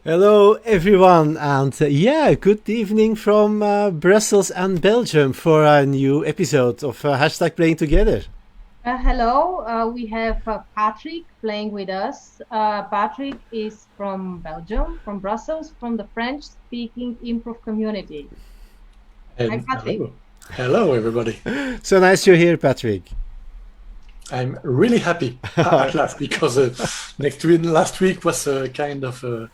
Hello everyone, and good evening from Brussels and Belgium for a new episode of Hashtag Playing Together. Hello, we have Patrick playing with us. Patrick is from Belgium, from Brussels, from the French-speaking improv community. Hi, Patrick. Hello, everybody. So nice you're here, Patrick. I'm really happy at last because last week was a kind of a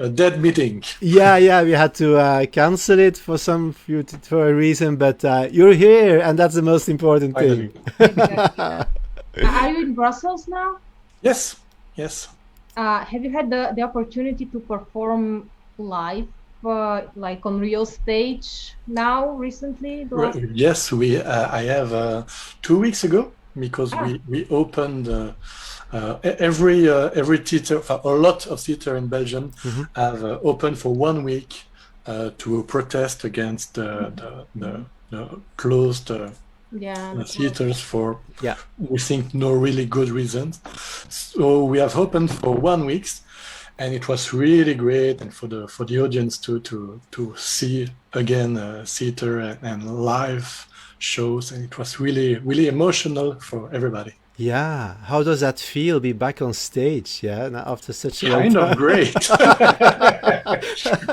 dead meeting. Yeah, we had to cancel it for a reason, but you're here, and that's the most important thing. Are you in Brussels now? Yes. Have you had the opportunity to perform live, like on real stage now recently? Yes, I have 2 weeks ago. Because we opened every theater, a lot of theater in Belgium have opened for 1 week to protest against the closed theaters for we think no really good reasons. So we have opened for 1 week, and it was really great, and for the audience to see again theater and live shows, and it was really emotional for everybody. Yeah, how does that feel, be back on stage? Yeah, after such a kind of great.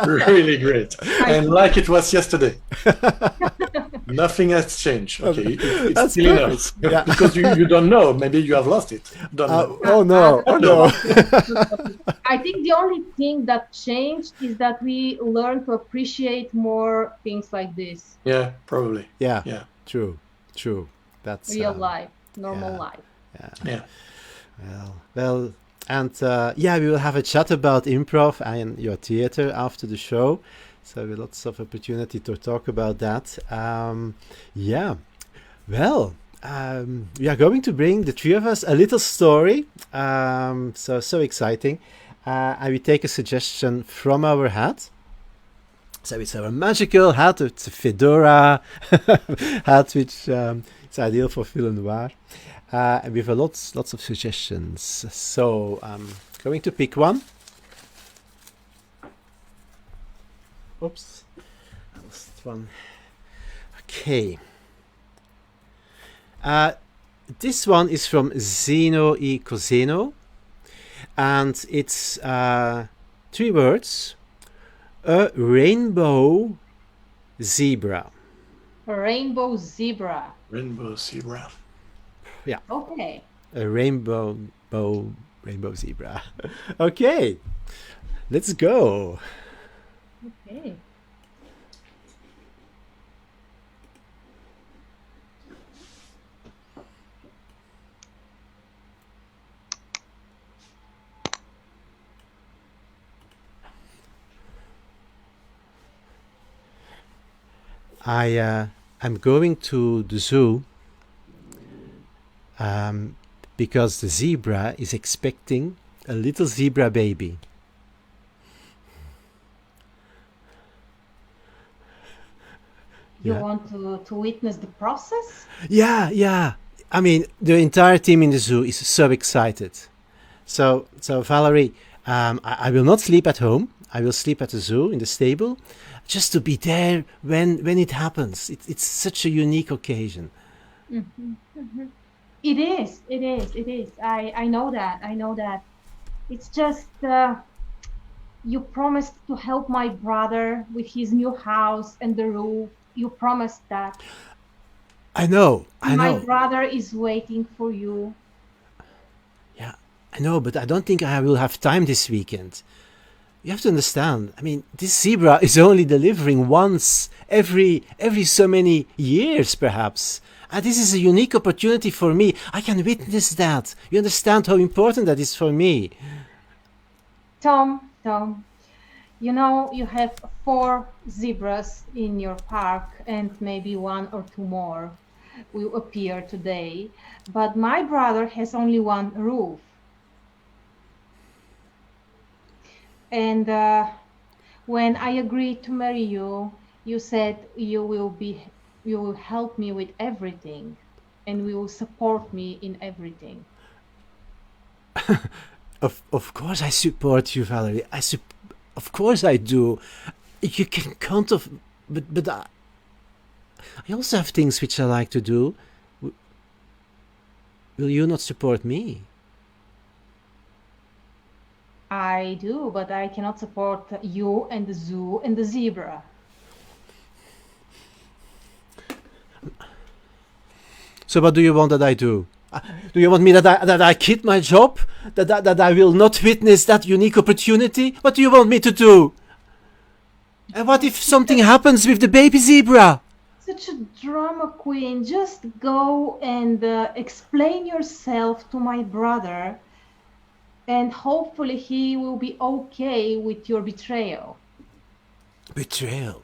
Really great, and like it was yesterday. Nothing has changed. Okay, it's still enough. Yeah. Because you don't know, maybe you have lost it. Oh no. I think the only thing that changed is that we learned to appreciate more things like this. Yeah, probably. Yeah. True. That's real life, normal life. Yeah. Well, and we will have a chat about improv and your theater after the show. So we have lots of opportunity to talk about that. We are going to bring the three of us a little story. So exciting. And we take a suggestion from our hat. So it's our magical hat. It's a fedora hat, which is ideal for film noir. And we have lots of suggestions. So I'm going to pick one. Oops, I lost one. Okay. This one is from Zeno e Coseno, and it's 3 words. A rainbow zebra. A rainbow zebra. Rainbow zebra. Yeah. Okay. A rainbow zebra. Okay. Let's go. Okay. I'm going to the zoo because the zebra is expecting a little zebra baby. You want to witness the process? Yeah. I mean, the entire team in the zoo is so excited. So Valerie, I will not sleep at home. I will sleep at the zoo in the stable, just to be there when it happens. It's such a unique occasion. It is. I know that. It's just you promised to help my brother with his new house and the roof. You promised that. I know. My brother is waiting for you. Yeah, I know, but I don't think I will have time this weekend. You have to understand. I mean, this zebra is only delivering once every so many years, perhaps. And this is a unique opportunity for me. I can witness that. You understand how important that is for me. Tom, You know, you have 4 zebras in your park, and maybe 1 or 2 more will appear today. But my brother has only 1 roof. And when I agreed to marry you, you said you will help me with everything, and will support me in everything. Of course I support you, Valerie. Of course I do. You can count of, but I also have things which I like to do. Will you not support me? I do, but I cannot support you and the zoo and the zebra. So what do you want that I do? Do you want me that I quit my job? That I will not witness that unique opportunity? What do you want me to do? And what if something happens with the baby zebra? Such a drama queen. Just go and explain yourself to my brother, and hopefully he will be okay with your betrayal. Betrayal?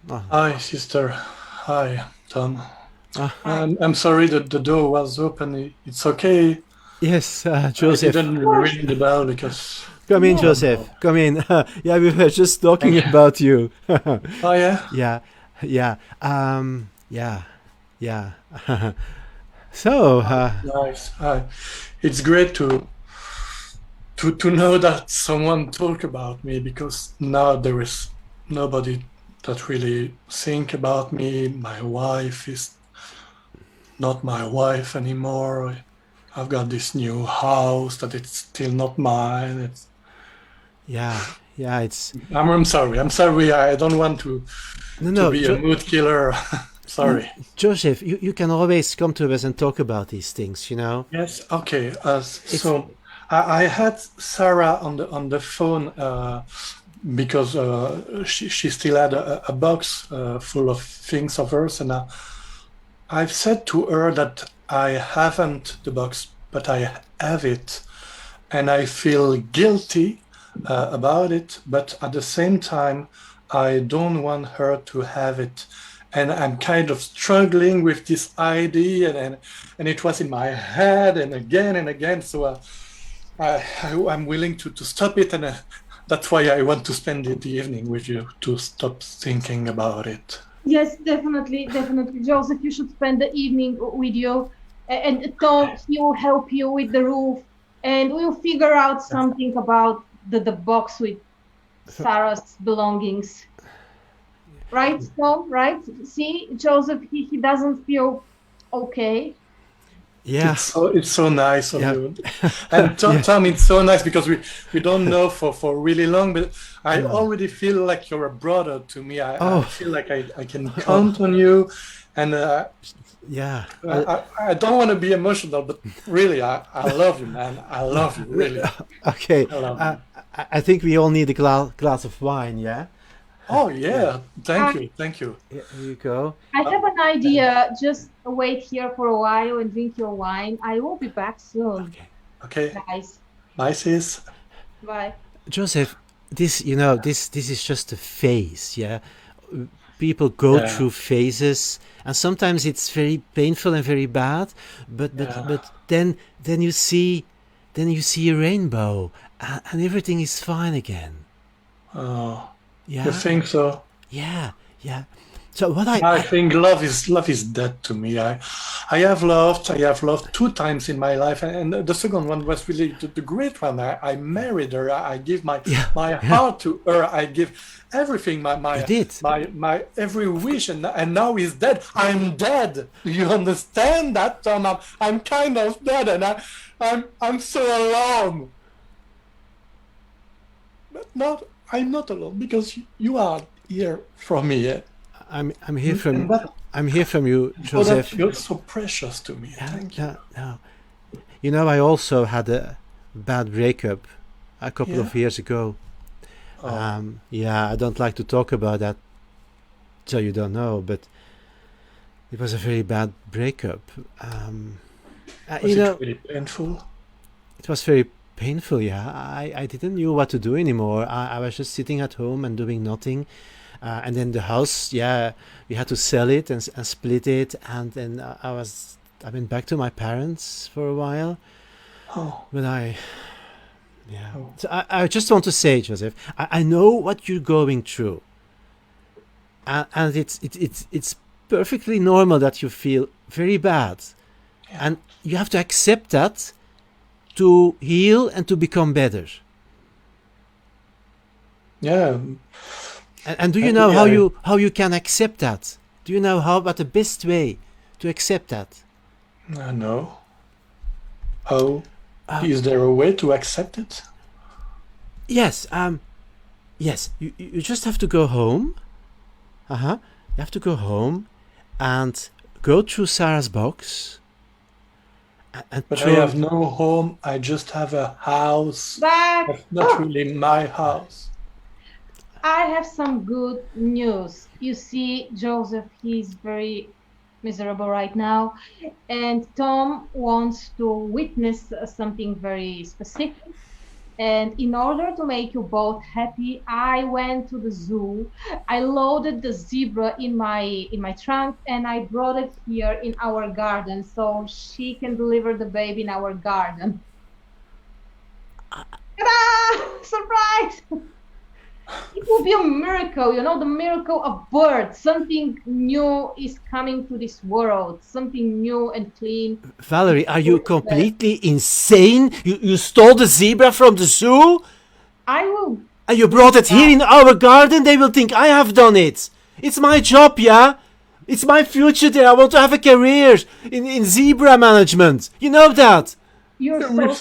Hi, sister. Hi, Tom. I'm sorry that the door was open. It's okay. Yes, Joseph. I didn't ring the bell because... Come in, Joseph. Come in. Yeah, we were just talking about you. Oh, yeah? Yeah. So... nice. It's great to know that someone talk about me, because now there is nobody that really think about me. My wife is not my wife anymore. I've got this new house that it's still not mine. It's... I'm sorry. I don't want to be a mood killer. Sorry. Joseph, you can always come to us and talk about these things, you know? Yes, okay. So I had Sarah on the phone because she still had a box full of things of hers, and I've said to her that I haven't the box, but I have it, and I feel guilty about it, but at the same time I don't want her to have it, and I'm kind of struggling with this idea, and it was in my head and again, so I'm willing to stop it, and that's why I want to spend the evening with you, to stop thinking about it. Yes, definitely, Joseph, you should spend the evening with you, and Tom, he will help you with the roof, and we'll figure out something about the box with Sarah's belongings. Right, Tom? Right? See, Joseph, he doesn't feel okay. Yeah. It's so nice of you. And Tom, it's so nice because we don't know for really long, but I already feel like you're a brother to me. I feel like I can count on you, and I don't want to be emotional, but really, I love you, man. I love you, really. Okay. I think we all need a glass of wine, yeah? Oh, yeah. Thank you. Here you go. I have an idea. Just wait here for a while and drink your wine. I will be back soon. Okay. Guys. Bye, sis. Bye. Joseph, this is just a phase, yeah? People go through phases, and sometimes it's very painful and very bad, but then you see a rainbow, and everything is fine again. Oh. Yeah. You think so? Yeah. So what I think love is dead to me. I have loved 2 times in my life, and the second one was really the great one. I married her. I give my heart to her. I give everything, my every wish, and now he's dead. I'm dead. You understand that, Tom? I'm kind of dead, and I'm so alone. But I'm not alone, because you are here for me. Yeah? I'm here from you, Joseph. You're so precious to me. Thank you. No. You know, I also had a bad breakup a couple of years ago. I don't like to talk about that, so you don't know, but it was a very bad breakup. Was it really painful? It was very painful, yeah. I didn't know what to do anymore. I was just sitting at home and doing nothing. And then the house, yeah, we had to sell it and split it. And then I went back to my parents for a while. Oh. But so I just want to say, Josef, I know what you're going through. And it's perfectly normal that you feel very bad. Yeah. And you have to accept that to heal and to become better. Yeah. And do you know how you can accept that? Do you know what the best way to accept that? No. How? Is there a way to accept it? Yes. Yes. You just have to go home. You have to go home and go through Sarah's box. But I have no home. I just have a house. That's not really my house. I have some good news. You see, Joseph, he's very miserable right now, and Tom wants to witness something very specific. And in order to make you both happy, I went to the zoo. I loaded the zebra in my trunk, and I brought it here in our garden so she can deliver the baby in our garden. Ta-da! Surprise! It will be a miracle, the miracle of birth. Something new is coming to this world, something new and clean. Valerie, are you completely insane? You stole the zebra from the zoo? I will. And you brought it here in our garden? They will think I have done it. It's my job, yeah? It's my future there. I want to have a career in zebra management. You know that? You're so...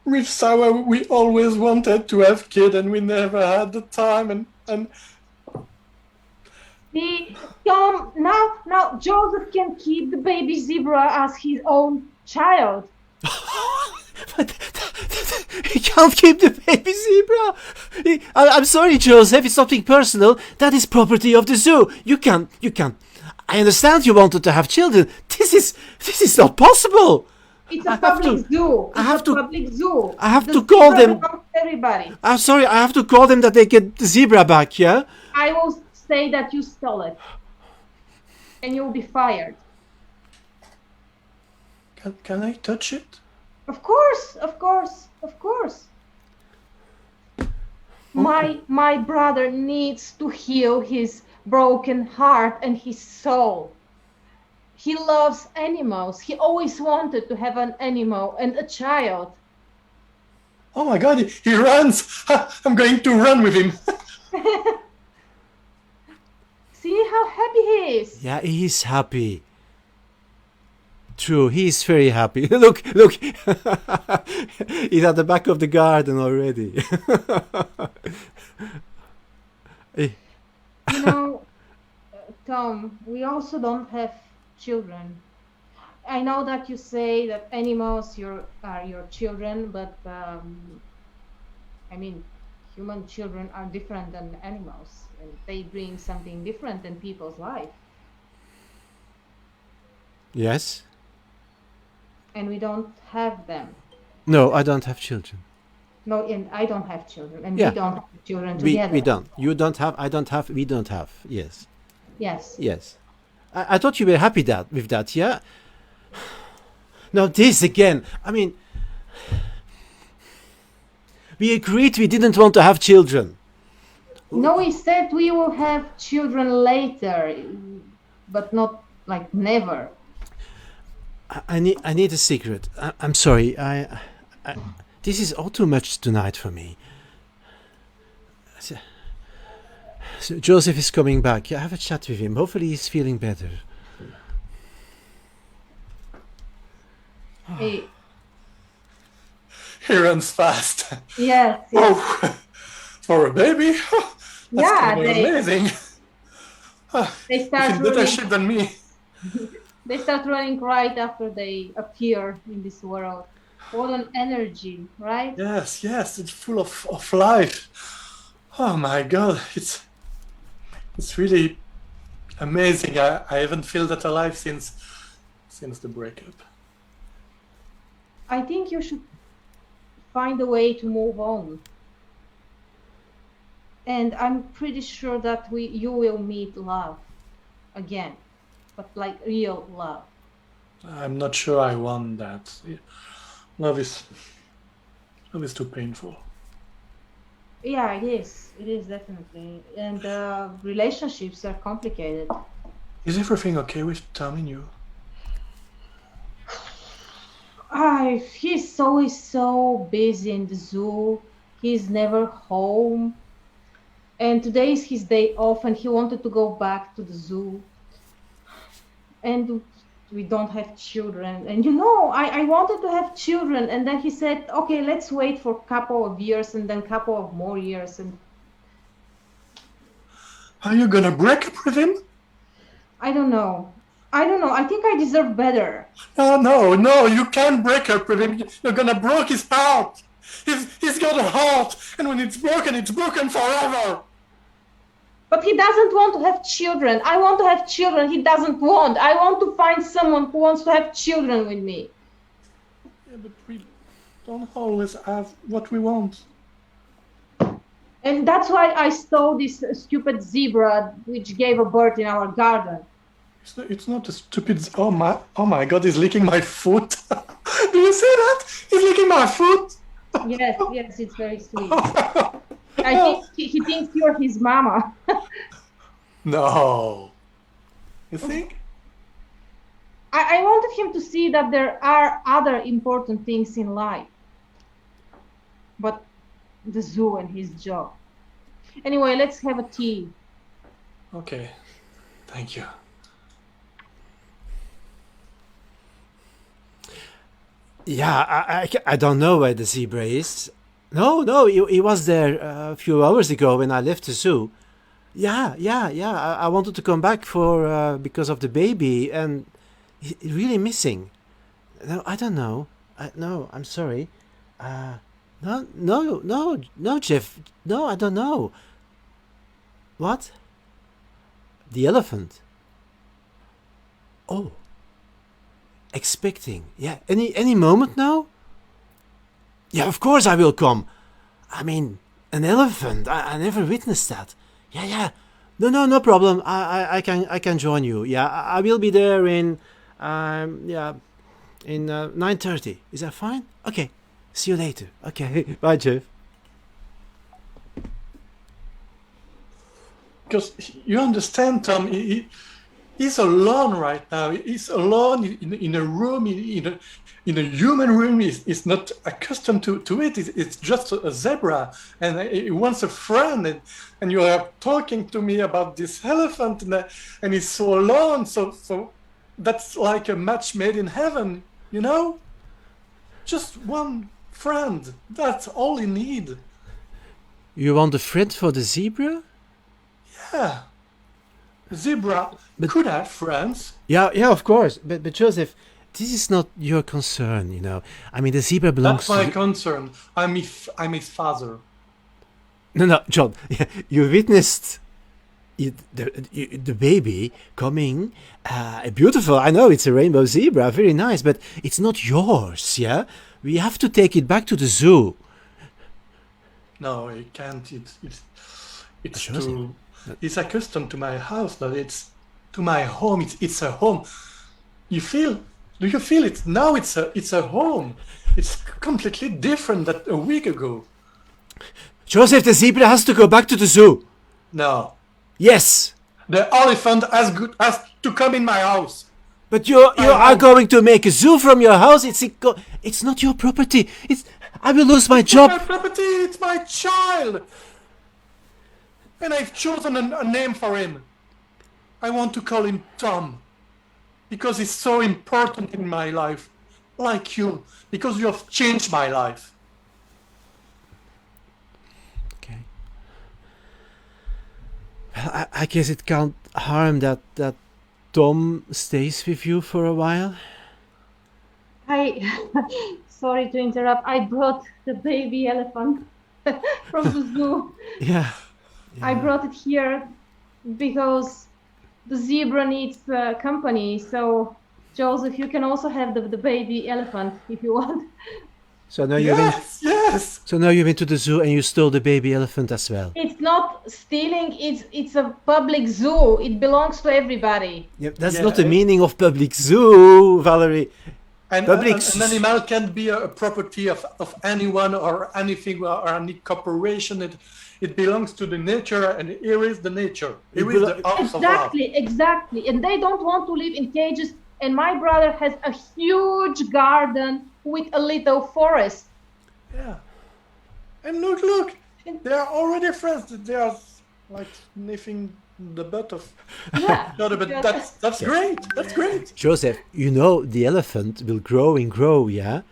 With Sarah, we always wanted to have kids, and we never had the time. And Tom, now Joseph can keep the baby zebra as his own child. But he can't keep the baby zebra. I'm sorry, Joseph. It's something personal. That is property of the zoo. You can't. I understand you wanted to have children. This is not possible. It's a public zoo. I have to call them. Everybody. I'm sorry. I have to call them that they get the zebra back. Yeah. I will say that you stole it, and you'll be fired. Can I touch it? Of course. My brother needs to heal his broken heart and his soul. He loves animals. He always wanted to have an animal and a child. Oh my God, he runs. I'm going to run with him. See how happy he is. Yeah, he's happy. True, he's very happy. Look. He's at the back of the garden already. Tom, we also don't have children. I know that you say that animals are your children, but human children are different than animals, and they bring something different in people's life. Yes. And we don't have them. No, I don't have children. No, and I don't have children, and we don't have children together. We don't. You don't have. I don't have. We don't have. Yes. Yes. I thought you were happy with that, yeah? Now this again, we agreed we didn't want to have children. No, we said we will have children later, but not like never. I need a secret. I'm sorry. This is all too much tonight for me. So Joseph is coming back. Yeah, have a chat with him. Hopefully he's feeling better. He runs fast. Yes. Oh, for a baby? That's kind of amazing. They start He's better shape than me. They start running right after they appear in this world. What an energy, right? Yes, it's full of life. Oh my God, it's really amazing. I haven't felt that alive since the breakup. I think you should find a way to move on. And I'm pretty sure that you will meet love again, but like real love. I'm not sure I want that. Love is too painful. Yeah, it is. It is definitely. And relationships are complicated. Is everything okay with Tom and you? He's always so busy in the zoo. He's never home. And today is his day off and he wanted to go back to the zoo. And we don't have children. And I wanted to have children. And then he said, okay, let's wait for a couple of years and then a couple of more years. And are you gonna break up with him? I don't know. I think I deserve better. No, you can't break up with him. You're gonna break his heart. He's got a heart, and when it's broken forever. But he doesn't want to have children. I want to have children. He doesn't want. I want to find someone who wants to have children with me. Yeah, but we don't always have what we want. And that's why I stole this stupid zebra which gave a birth in our garden. It's not a stupid... Oh my God, he's licking my foot. Do you see that? He's licking my foot. Yes, it's very sweet. I think he thinks you're his mama. No. You think? I wanted him to see that there are other important things in life. But the zoo and his job. Anyway, let's have a tea. Okay. Thank you. Yeah, I don't know where the zebra is. No, he was there a few hours ago when I left the zoo. Yeah. I wanted to come back for because of the baby, and he's really missing. No, I don't know. No, I'm sorry. No, Jeff. No, I don't know. What? The elephant. Oh. Expecting. Yeah, any moment now? Yeah, of course I will come. I mean, an elephant. I never witnessed that. Yeah. No problem. I can join you. Yeah, I will be there in 9:30. Is that fine? Okay. See you later. Okay. Bye, Jeff. Because you understand, Tom, he's alone right now. He's alone in a room, in a human room. He's not accustomed to it. It's just a zebra, and he wants a friend. And you are talking to me about this elephant, and he's so alone. So that's like a match made in heaven, you know? Just one friend. That's all he need. You want a friend for the zebra? Yeah. Zebra could have friends. Yeah, of course. But Joseph, this is not your concern, you know. I mean, the zebra belongs to... That's my concern. I'm his father. No, John. You witnessed the baby coming. Beautiful. I know it's a rainbow zebra. Very nice. But it's not yours, yeah? We have to take it back to the zoo. No, it can't. It's too... It's accustomed to my house, but it's to my home. It's a home. Do you feel it? Now it's a home. It's completely different than a week ago. Joseph, the zebra has to go back to the zoo. No. Yes. The elephant has to come in my house. But you are going to make a zoo from your house. It's not your property. I will lose my job. It's my property. It's my child. And I've chosen a name for him. I want to call him Tom. Because he's so important in my life. Like you. Because you have changed my life. Okay. Well, I guess it can't harm that Tom stays with you for a while. Sorry to interrupt. I brought the baby elephant from the zoo. Yeah. I brought it here because the zebra needs company. So, Joseph, you can also have the baby elephant if you want. So now yes. So now you went to the zoo and you stole the baby elephant as well. It's not stealing. It's a public zoo. It belongs to everybody. Yeah, that's not the meaning of public zoo, Valerie. And an animal can't be a property of anyone or anything or any corporation. It belongs to the nature, and here is the nature. Here is the house of art. Exactly. And they don't want to live in cages. And my brother has a huge garden with a little forest. Yeah. And look. They are already friends. They are like sniffing the butt of each other. But that's great. That's great. Josef, you know the elephant will grow and grow, yeah?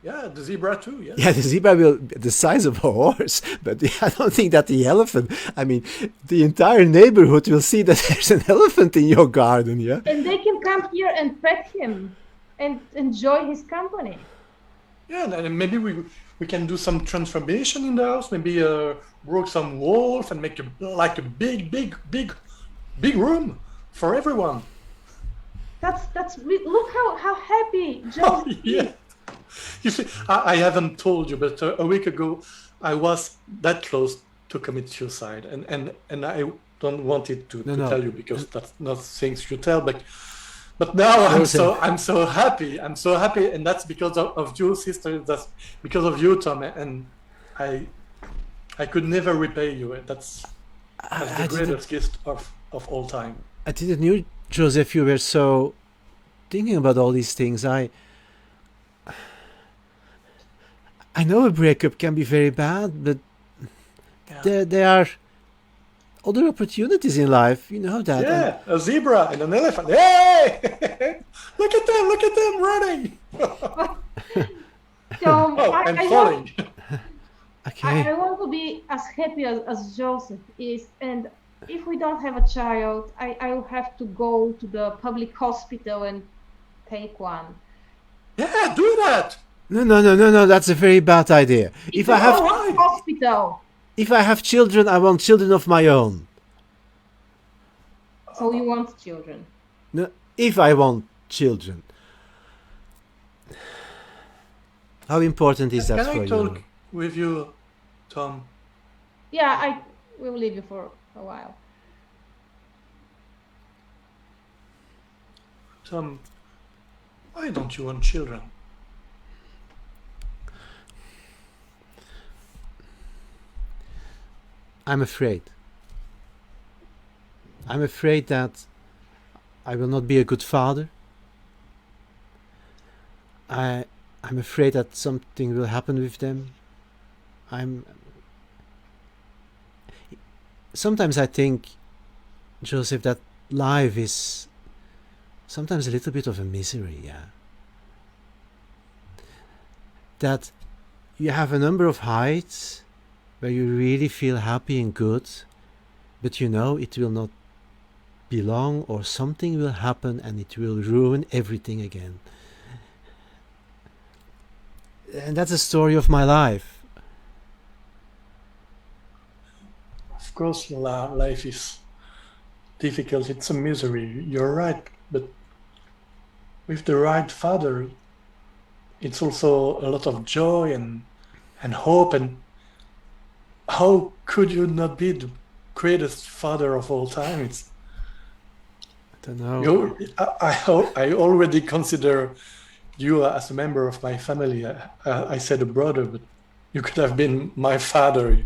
Yeah, the zebra too, yeah. Yeah, the zebra will be the size of a horse, but I don't think that the elephant, I mean, the entire neighborhood will see that there's an elephant in your garden, yeah? And they can come here and pet him and enjoy his company. Yeah, and maybe we can do some transformation in the house, maybe broke some walls and make a big room for everyone. That's look how happy Joseph is. You see, I haven't told you, but a week ago I was that close to commit suicide, and I don't want it to tell you because that's not things you tell, but now I'm so happy, and that's because of you, sister. That's because of you, Tom, and I could never repay you. That's the greatest gift of all time. I didn't know, Joseph, you were so thinking about all these things. I know a breakup can be very bad, but there are other opportunities in life. You know that. Yeah, a zebra and an elephant. Hey! Look at them running! So and falling. Okay. I want to be as happy as Joseph is, and if we don't have a child, I will have to go to the public hospital and take one. Yeah, do that! No, that's a very bad idea. If I have hospital. If I have children, I want children of my own. So you want children? No, if I want children. How important is that for you? Can I talk with you, Tom? Yeah, I will leave you for a while. Tom, why don't you want children? I'm afraid. I'm afraid that I will not be a good father. I'm afraid that something will happen with them. Sometimes I think, Joseph, that life is sometimes a little bit of a misery, yeah. That you have a number of heights where you really feel happy and good, but you know it will not be long, or something will happen and it will ruin everything again. And that's the story of my life. Of course, life is difficult. It's a misery. You're right. But with the right father, it's also a lot of joy and hope. And how could you not be the greatest father of all time? I don't know. I already consider you as a member of my family. I said a brother, but you could have been my father.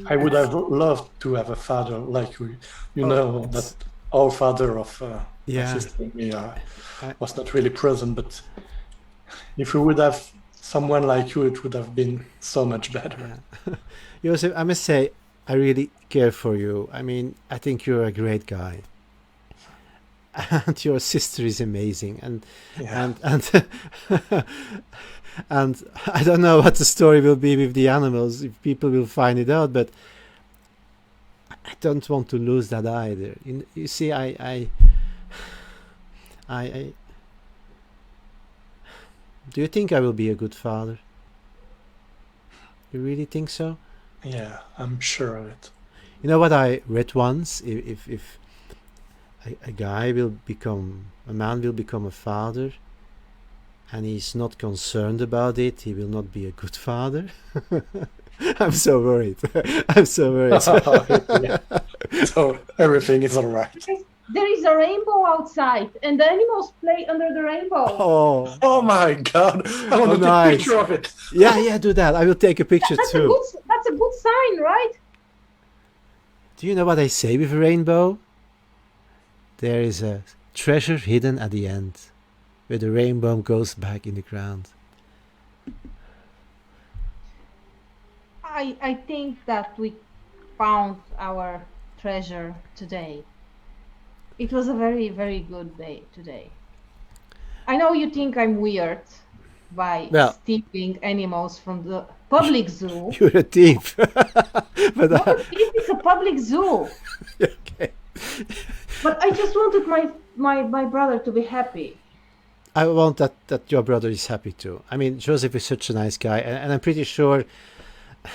I would have loved to have a father like you. You know that our father of my sister and me was not really present, but if we would have someone like you, it would have been so much better. Yeah. Josef, I must say, I really care for you. I mean, I think you're a great guy. And your sister is amazing, and I don't know what the story will be with the animals, if people will find it out, but I don't want to lose that either. You see, I do you think I will be a good father? You really think so? Yeah, I'm sure of it. You know what I read once? If a man will become a father, and he's not concerned about it, he will not be a good father. I'm so worried. I'm so worried. Yeah. So everything is all right. There is a rainbow outside, and the animals play under the rainbow. Oh my God! I want to take a picture of it. Yeah, do that. I will take a picture too. That's a good sign, right? Do you know what they say with a rainbow? There is a treasure hidden at the end, where the rainbow goes back in the ground. I think that we found our treasure today. It was a very, very good day today. I know you think I'm weird by stealing animals from the public zoo. You're a thief. But not a thief, it's a public zoo. Okay. But I just wanted my brother to be happy. I want that your brother is happy too. I mean, Josef is such a nice guy, and I'm pretty sure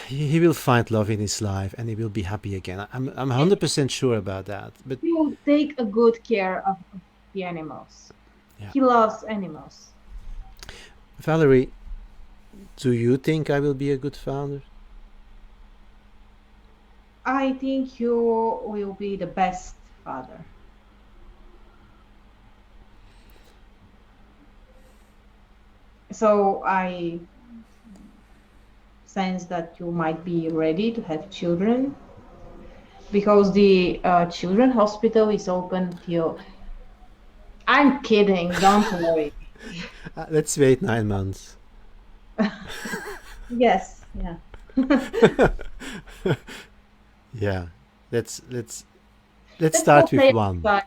he will find love in his life and he will be happy again. I'm 100% sure about that. But he will take a good care of the animals. Yeah. He loves animals. Valerie, do you think I will be a good father? I think you will be the best father. So I sense that you might be ready to have children, because the children's hospital is open till... I'm kidding, don't worry. Let's wait 9 months. Yes, yeah. Yeah, let's start with one. Outside.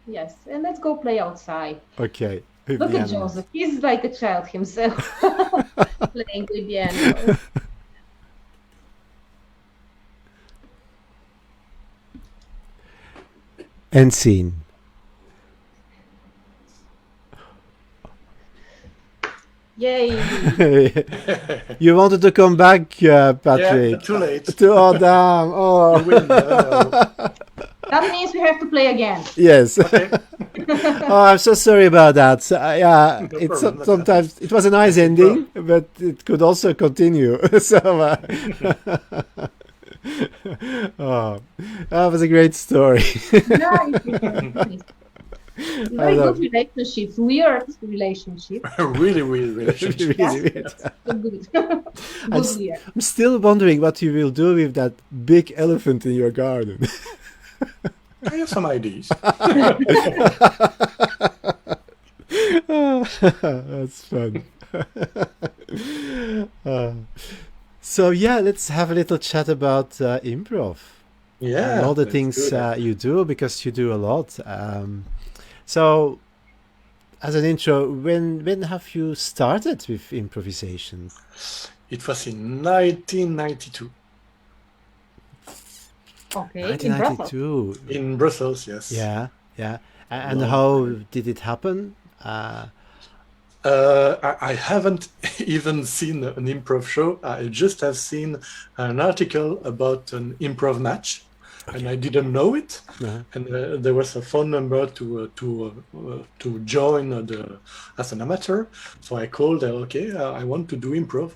Yes, and let's go play outside. Okay. Look at Joseph, he's like a child himself, playing with the animals. End scene. Yay! You wanted to come back, Patrick. Yeah, too late. Oh, damn. Oh. That means we have to play again. Yes. Okay. Oh, I'm so sorry about that. So, yeah, No it's problem. sometimes it was a nice ending, but it could also continue. So, oh, that was a great story. Nice. Very good relationship, weird relationship. Really relationship. Really weird. Good. Good weird. I'm still wondering what you will do with that big elephant in your garden. I have some ideas. That's fun. So yeah, let's have a little chat about improv. Yeah. And all the things you do, because you do a lot. So, as an intro, when have you started with improvisation? It was in 1992. Okay, 1992. In Brussels, yes. Yeah. And how did it happen? I haven't even seen an improv show. I just have seen an article about an improv match. Okay. And I didn't know it, and there was a phone number to join as an amateur. So I called. I want to do improv.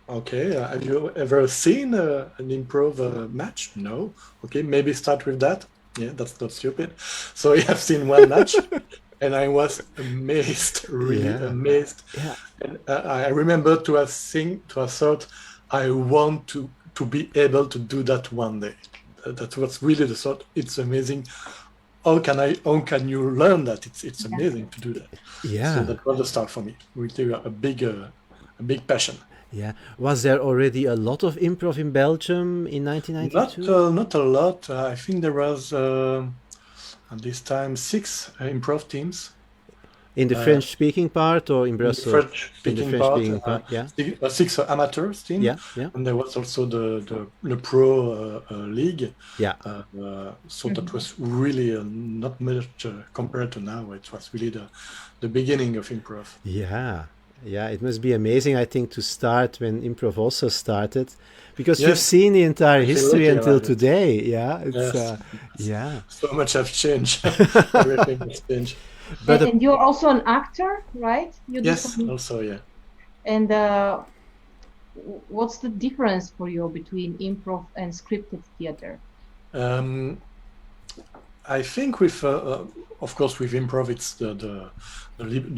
Okay, have you ever seen an improv match? No. Okay, maybe start with that. Yeah, that's not stupid. So I have seen one match, and I was amazed, really amazed. Yeah. And I remember to have thought, I want to be able to do that one day. That was really the thought. It's amazing. How can you learn that? It's amazing to do that. Yeah. So that was the start for me. Really a big passion. Yeah. Was there already a lot of improv in Belgium in 1992? Not a lot. I think there was at this time 6 improv teams. In the French-speaking part, or in Brussels? In the French-speaking part, yeah. 6 amateurs team. Yeah. And there was also the pro league. Yeah. So that was really not much compared to now. It was really the beginning of improv. Yeah. Yeah, it must be amazing, I think, to start when improv also started, because you've seen the entire history until today. Yeah. It's, So much has changed. Everything has changed. And you're also an actor, right? Yes, also, yeah. And what's the difference for you between improv and scripted theater? I think with, of course, with improv, it's the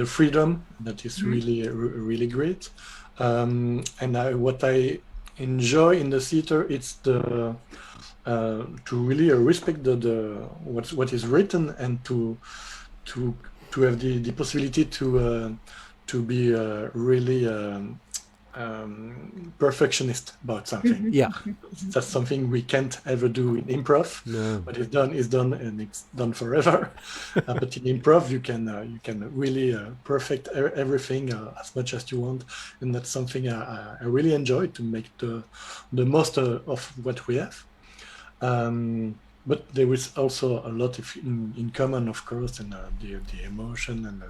freedom that is really great. And what I enjoy in the theater, it's to really respect what is written, and to have the possibility to be really perfectionist about something. Yeah, that's something we can't ever do in improv. no. But it's done, and it's done forever. But in improv, you can really perfect everything as much as you want, and that's something I really enjoy, to make the most of what we have. But there is also a lot in common, of course, and the emotion and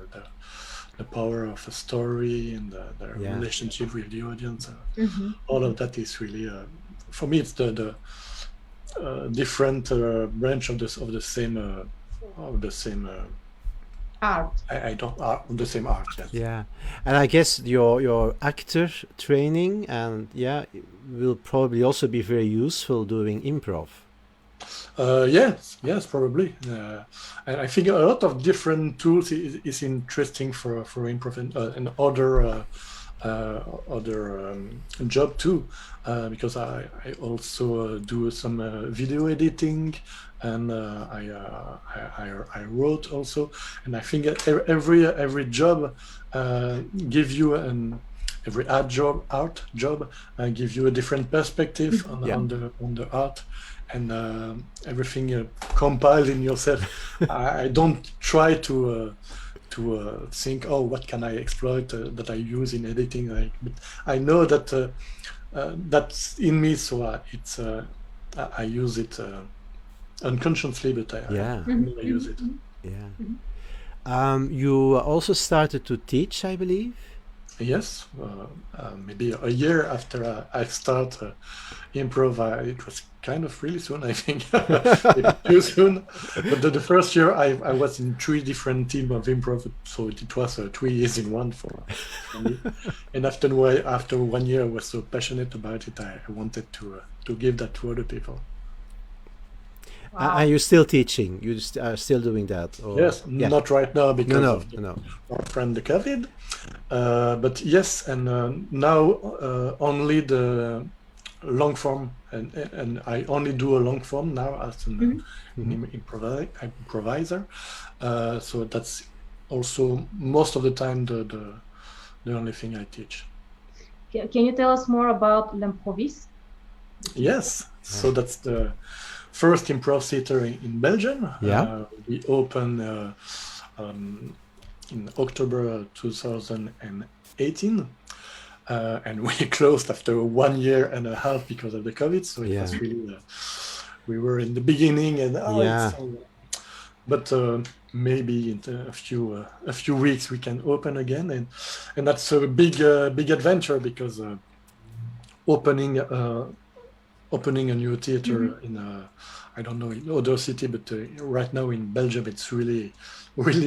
the power of a story, and the relationship with the audience. All of that is really, for me, it's the different branch of the same art. The same art. Yes. Yeah, and I guess your actor training and will probably also be very useful doing improv. Yes, probably. And I think a lot of different tools is interesting for improv and other job too, because I also do some video editing, and I wrote also, and I think every job give you every art job give you a different perspective on the art. And everything compiled in yourself. I don't try to think, oh, what can I exploit that I use in editing? But I know that that's in me, so I use it unconsciously, but I use it. Yeah. You also started to teach, I believe. Yes, maybe a year after I started improv. It was kind of really soon, I think. Too soon. But the first year I was in 3 different teams of improv, so it was 3 years in one for me. And after 1 year, I was so passionate about it, I wanted to give that to other people. Wow. Are you still teaching? You are still doing that? Or? Yes, not right now because of our friend the COVID. But yes, and now only the long form, and I only do a long form now as an improviser. So that's also most of the time the only thing I teach. Can you tell us more about l'Improviste? Yes, so that's the first improv theater in Belgium. We opened in October 2018, and we closed after 1 year and a half because of the COVID. So it was really, we were in the beginning, and but maybe in a few weeks we can open again, and that's a big adventure, because opening a new theater in I don't know, in other city, but right now in Belgium it's really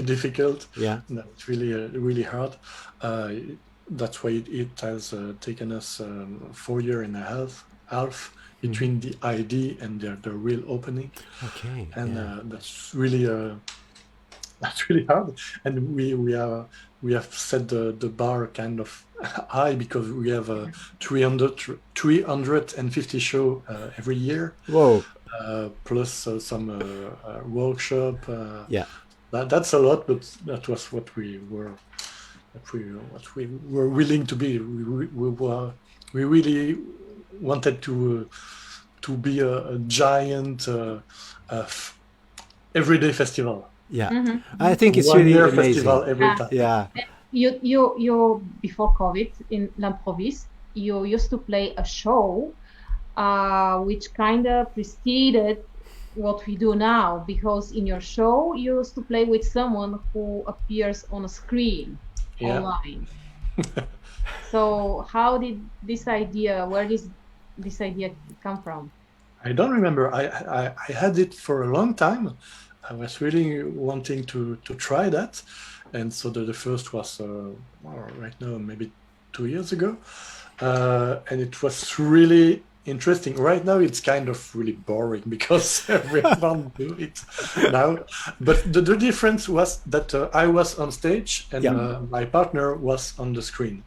difficult. It's really hard. That's why it has taken us 4 years and a half between the idea and the real opening. Okay. And that's really hard. And we have set the bar kind of high, because we have 350 show every year. Whoa. Plus some workshop. That's a lot, but that was what we were willing to be. We really wanted to be a giant everyday festival. I think it's really amazing. Festival every time. You before COVID in l'Improviste, you used to play a show which kind of preceded what we do now, because in your show you used to play with someone who appears on a screen online. So how did where did this idea come from? I don't remember. I had it for a long time, I was really wanting to try that, and so the first was right now maybe 2 years ago, and it was really interesting. Right now it's kind of really boring because everyone do it now. But the difference was that I was on stage and my partner was on the screen.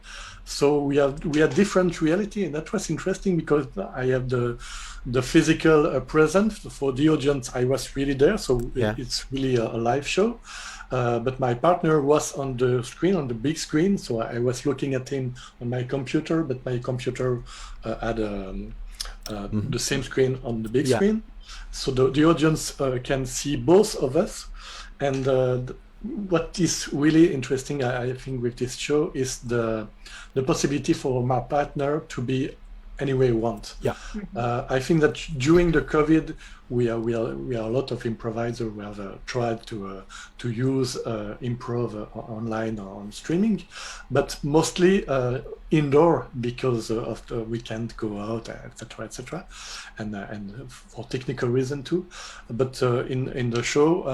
So we had different reality, and that was interesting because I have the physical presence for the audience. I was really there, so it's really a live show. But my partner was on the screen, on the big screen, so I was looking at him on my computer, but my computer had the same screen on the big screen. So the audience can see both of us. And what is really interesting, I think, with this show is the possibility for my partner to be any way you want. I think that during the COVID, we are a lot of improvisers who have tried to use improv online or on streaming, but mostly indoor because we can't go out, etc., and for technical reason too. But in the show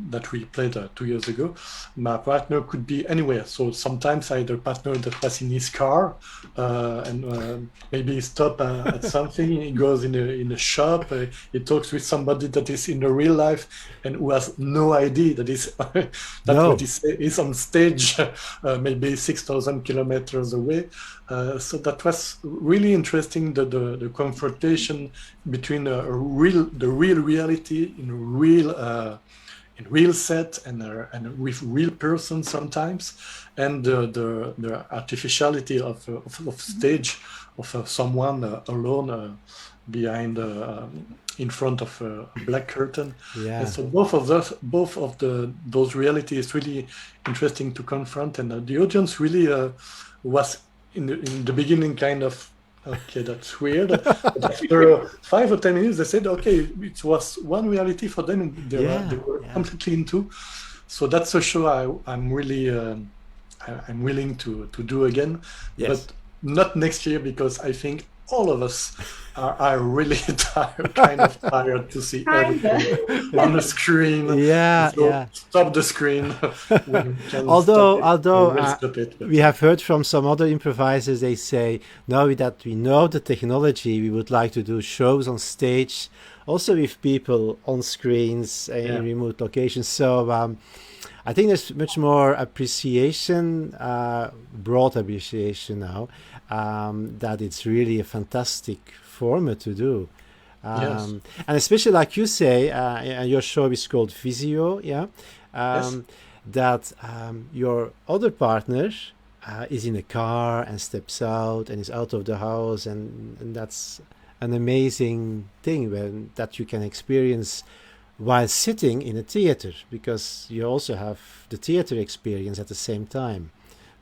that we played 2 years ago, my partner could be anywhere. So sometimes I had a partner that was in his car and maybe he stop at something. He goes in a shop. He talks with somebody that is in the real life and who has no idea that what is on stage, maybe 6,000 kilometers away. So that was really interesting. The confrontation between the real reality in real set and with real person sometimes, and the artificiality of stage of someone alone behind in front of a black curtain. And so both of those realities is really interesting to confront, and the audience really was in the beginning kind of, okay, that's weird. But after 5 or 10 minutes, they said, okay, it was one reality for them, and they were completely into. So that's a show I'm really I'm willing to do again, but not next year, because I think all of us are really tired to see everything on the screen. Stop the screen. Although we have heard from some other improvisers, they say, now that we know the technology, we would like to do shows on stage, also with people on screens in remote locations. So I think there's much more appreciation, broad appreciation now, that it's really a fantastic format to do. And especially, like you say, your show is called Visio, that your other partner is in a car and steps out and is out of the house, and that's an amazing thing that you can experience while sitting in a theater, because you also have the theater experience at the same time.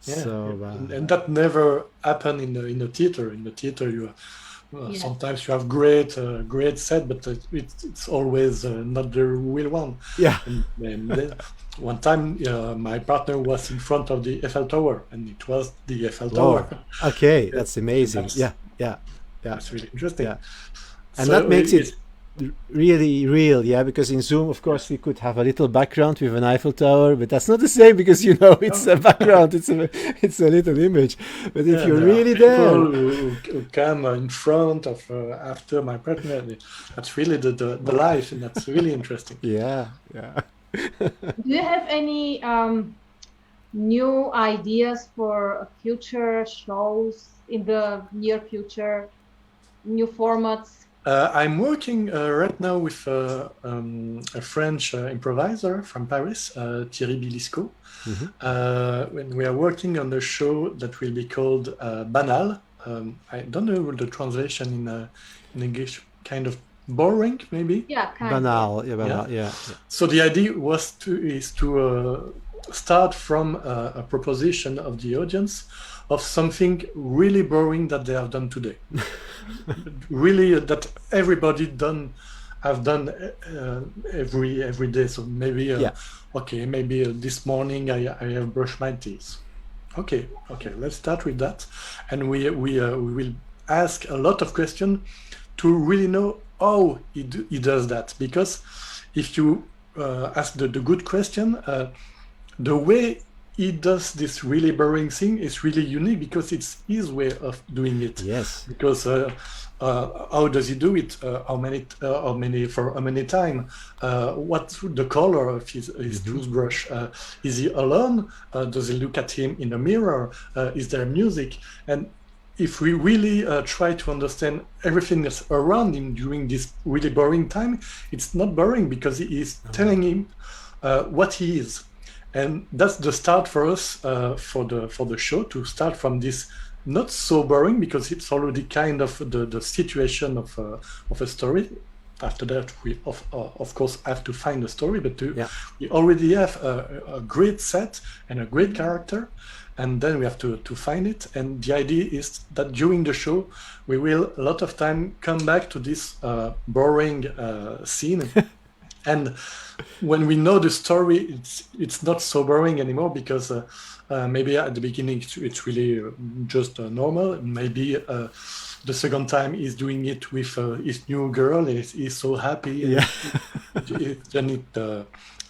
And that never happened in the theater. In the theater, you sometimes you have great set, but it's always not the real one. And then one time my partner was in front of the Eiffel Tower, and it was the Eiffel Tower. Okay, that's amazing. That's really interesting. And so that makes it really real, because in Zoom, of course, we could have a little background with an Eiffel Tower, but that's not the same, because it's a background, it's a little image. But if you're really there, who come in front of after my partner, that's really the life, and that's really interesting. Do you have any new ideas for future shows in the near future, new formats? I'm working right now with a French improviser from Paris, Thierry Bilisco. When we are working on a show that will be called Banal. I don't know the translation in English, kind of boring, maybe? Banal. So the idea is to start from a proposition of the audience of something really boring that they have done today. Really, that everybody have done every day. So maybe maybe this morning I have brushed my teeth. Okay, let's start with that, and we will ask a lot of questions to really know how he does that. Because if you asked the good question. The way he does this really boring thing is really unique because it's his way of doing it. Yes. Because how does he do it? How many time? What's the color of his toothbrush? Is he alone? Does he look at him in the mirror? Is there music? And if we really try to understand everything that's around him during this really boring time, it's not boring because he is telling him what he is. And that's the start for us for the show, to start from this not so boring because it's already kind of the situation of a story. After that, we of course have to find a story, but we already have a great set and a great character, and then we have to find it. And the idea is that during the show, we will a lot of time come back to this boring scene. And when we know the story, it's not so boring anymore because maybe at the beginning it's really just normal. Maybe the second time he's doing it with his new girl. He's so happy. Yeah. Then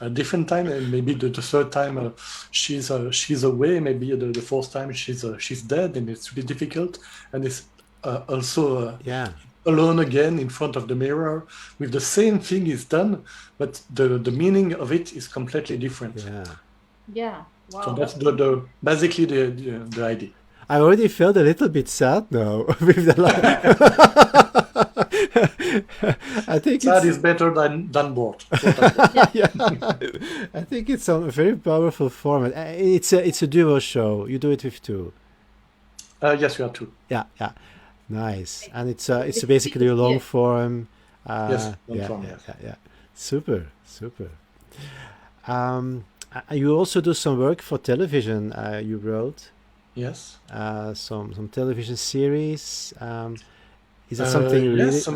a different time, and maybe the third time she's away. Maybe the fourth time she's dead, and it's really difficult. And it's also alone again in front of the mirror with the same thing is done, but the meaning of it is completely different. Yeah. Wow. So that's basically the idea. I already felt a little bit sad now with the I think sad is better than bored. I think it's a very powerful format. It's a duo show. You do it with two. Yes, we are two. Yeah. Nice. And it's basically a long form. Yes, long form. Yeah. Super. You also do some work for television. You wrote. Yes. Some television series. Is that something really? Yes.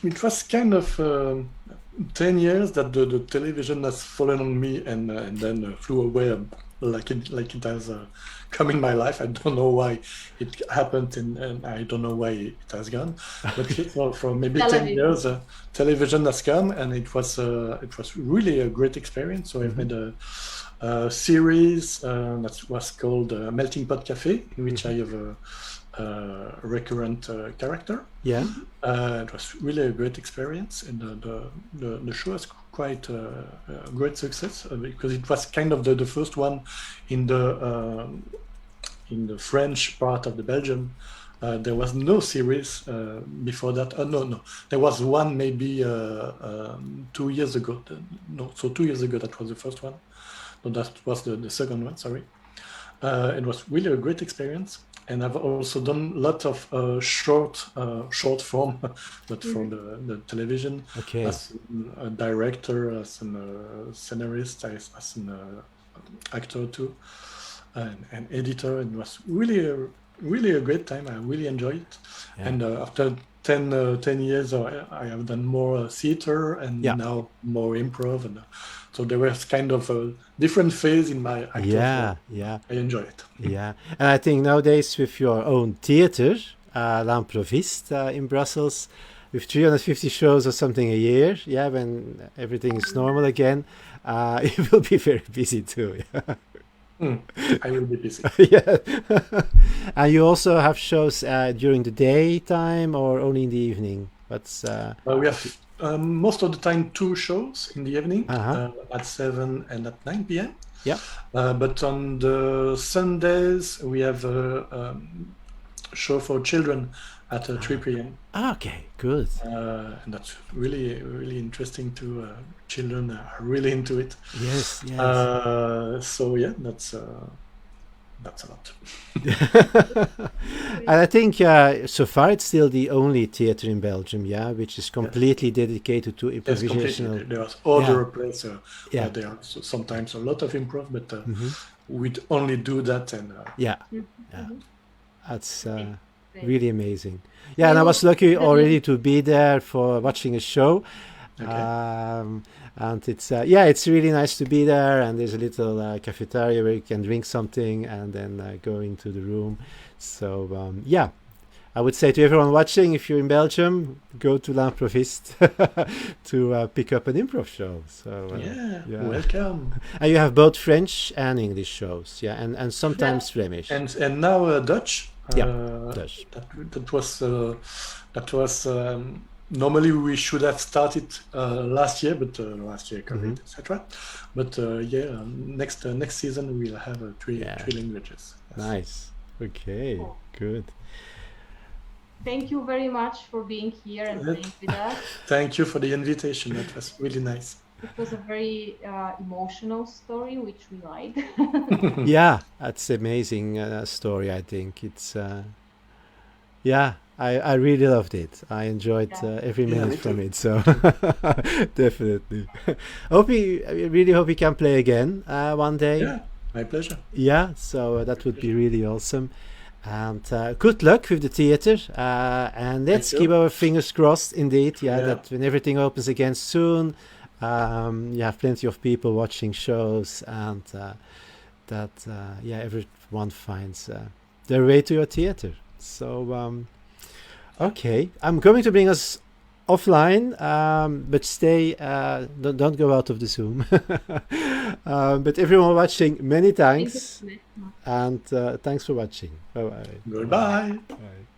It was kind of 10 years that the television has fallen on me and then flew away like it has come in my life. I don't know why it happened and I don't know why it has gone. But for maybe 10 years, television has come, and it was really a great experience. So I've made a series that was called Melting Pot Cafe, in which I have a recurrent character. Yeah. It was really a great experience, and the show was quite a great success because it was kind of the first one in the French part of the Belgium. There was no series before that. No, there was one maybe 2 years ago. So 2 years ago that was the first one. No, that was the second one. Sorry. It was really a great experience. And I've also done a lot of short form, but for the television. Okay. As a director, as a scenarist, as an actor too, and editor. And it was really a great time. I really enjoyed it. Yeah. And after 10 years, I have done more theater and now more improv. And so there was kind of a different phase in my acting. Yeah. I enjoy it. Yeah. And I think nowadays with your own theater, L'Improviste in Brussels, with 350 shows or something a year, when everything is normal again, you will be very busy too. I will be busy. Yeah. And you also have shows during the daytime or only in the evening? We have most of the time 2 shows in the evening at 7 and at 9 p.m. Yeah. But on the Sundays we have a show for children at 3 p.m. Okay, good. And that's really, really interesting too. Children are really into it. Yes. So yeah, that's a lot. And I think so far it's still the only theater in Belgium, which is completely dedicated to improvisational. There are other places where there are sometimes a lot of improv, but we'd only do that. And that's really amazing. Yeah, and I was lucky already to be there for watching a show. Okay. And it's it's really nice to be there, and there's a little cafeteria where you can drink something and then go into the room. So I would say to everyone watching, if you're in Belgium, go to L'Improviste to pick up an improv show. So welcome. And you have both French and English shows, and sometimes Flemish. And now Dutch. Dutch. That was normally we should have started last year, but last year COVID, etc. But next season we'll have three languages. Yes. Nice. Okay. Good. Thank you very much for being here and playing with us. Thank you for the invitation. That was really nice. It was a very emotional story, which we like. Yeah, that's amazing story. I think it's I really loved it. I enjoyed every minute from it. So definitely. I really hope we can play again one day. Yeah, my pleasure. Yeah, so that would be really awesome. And good luck with the theater. And let's keep our fingers crossed, indeed. That when everything opens again soon, you have plenty of people watching shows, and that everyone finds their way to your theater. So okay, I'm going to bring us offline, but stay, don't go out of the Zoom. But everyone watching, many thanks, and thanks for watching. Bye bye. Goodbye. Bye.